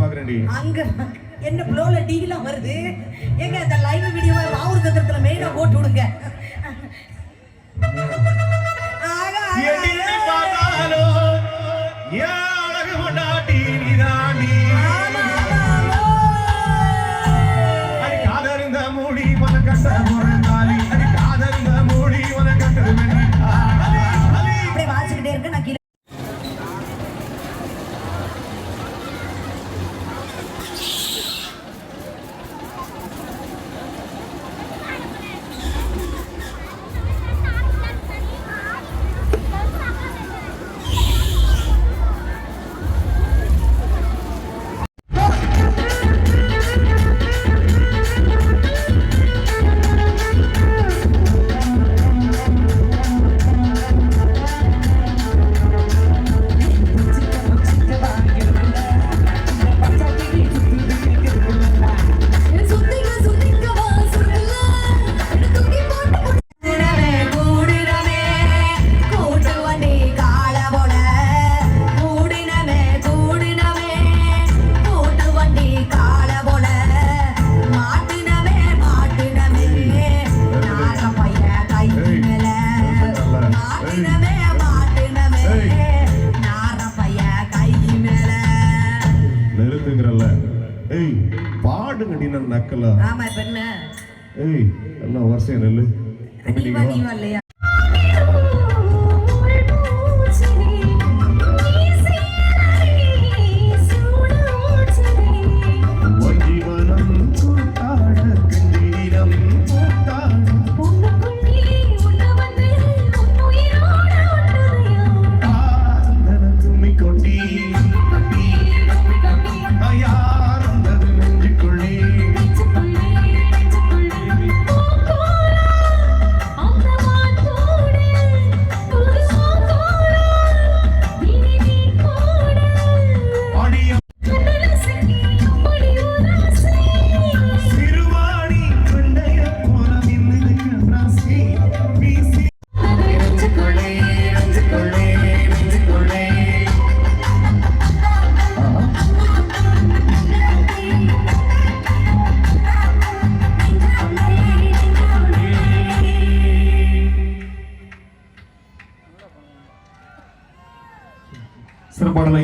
பாக்குறேன்டி. அங்க என்ன ப்ளோல டீலாம் வருது. எங்க அந்த லைவ் வீடியோவை ராவுர் சத்திரத்துல மெயினா போட்டு விடுங்க. எடி பாதாலோ யா அழகு கொண்டாடி நீதாண்டி. அடி காதறிந்த மூடி உன கட்ட முறங்காலி. அடி காதறிந்த மூடி உன கட்ட மெனி. அப்படியே வாசிக்கிட்டே இருக்கு. நான் பாடுங்கடி நான் நக்கலா. ஆமா இப்ப என்ன? ஏய் என்ன வருஷம் நெல்லு. நீ இல்லையா? சிறப்பாடலை